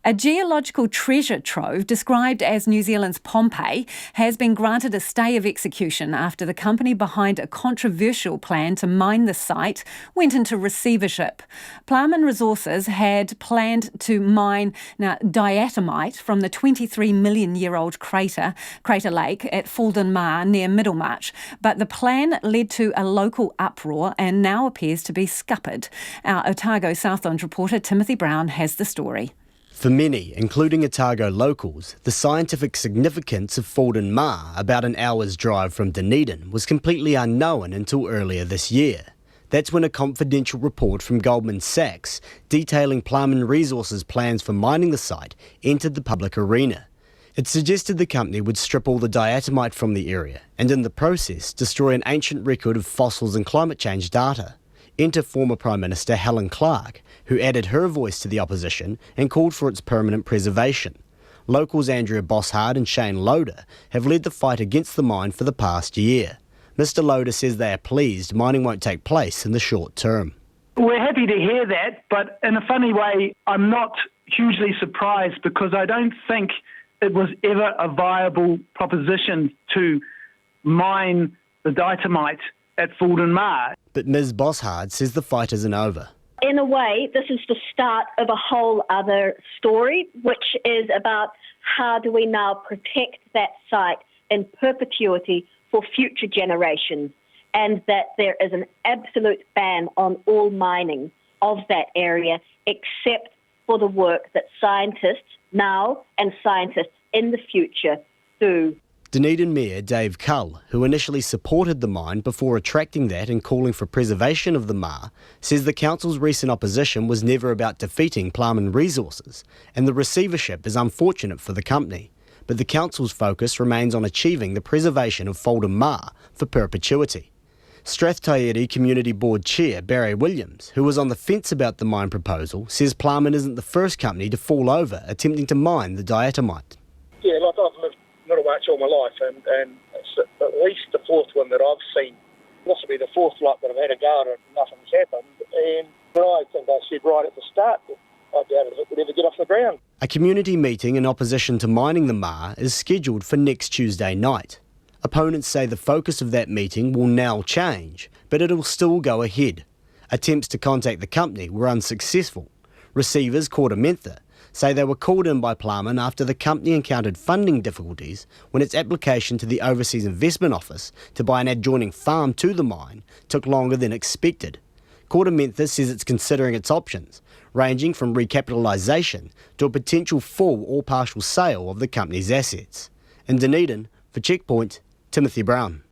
A geological treasure trove, described as New Zealand's Pompeii, has been granted a stay of execution after the company behind a controversial plan to mine the site went into receivership. Plaman Resources had planned to mine diatomite from the 23-million-year-old crater lake at Foulden Maar near Middlemarch, but the plan led to a local uproar and now appears to be scuppered. Our Otago Southland reporter Timothy Brown has the story. For many, including Otago locals, the scientific significance of Foulden Maar, about an hour's drive from Dunedin, was completely unknown until earlier this year. That's when a confidential report from Goldman Sachs detailing Plaman Resource's plans for mining the site entered the public arena. It suggested the company would strip all the diatomite from the area and in the process destroy an ancient record of fossils and climate change data. Enter former Prime Minister Helen Clark, who added her voice to the opposition and called for its permanent preservation. Locals Andrea Bosshard and Shane Loader have led the fight against the mine for the past year. Mr Loader says they are pleased mining won't take place in the short term. We're happy to hear that, but in a funny way, I'm not hugely surprised because I don't think it was ever a viable proposition to mine the diatomite at Foulden Maar. But Ms Bosshard says the fight isn't over. In a way, this is the start of a whole other story, which is about how do we now protect that site in perpetuity for future generations, and that there is an absolute ban on all mining of that area except for the work that scientists now and scientists in the future do. Dunedin Mayor Dave Cull, who initially supported the mine before retracting that and calling for preservation of the Maar, says the council's recent opposition was never about defeating Plaman Resources, and the receivership is unfortunate for the company. But the council's focus remains on achieving the preservation of Foulden Maar for perpetuity. Strathtyre Community Board Chair Barry Williams, who was on the fence about the mine proposal, says Plaman isn't the first company to fall over attempting to mine the diatomite. Yeah, like I've lived Middlemarch all my life, and it's at least the fourth one that I've seen. This will be the fourth lot that I've had a go at it and nothing's happened. But I think I said right at the start that I doubted it would ever get off the ground. A community meeting in opposition to mining the Maar is scheduled for next Tuesday night. Opponents say the focus of that meeting will now change, but it'll still go ahead. Attempts to contact the company were unsuccessful. Receivers Corda Mentha say they were called in by Plaman after the company encountered funding difficulties when its application to the Overseas Investment Office to buy an adjoining farm to the mine took longer than expected. Corda Mentha says it's considering its options, ranging from recapitalisation to a potential full or partial sale of the company's assets. In Dunedin, for Checkpoint, Timothy Brown.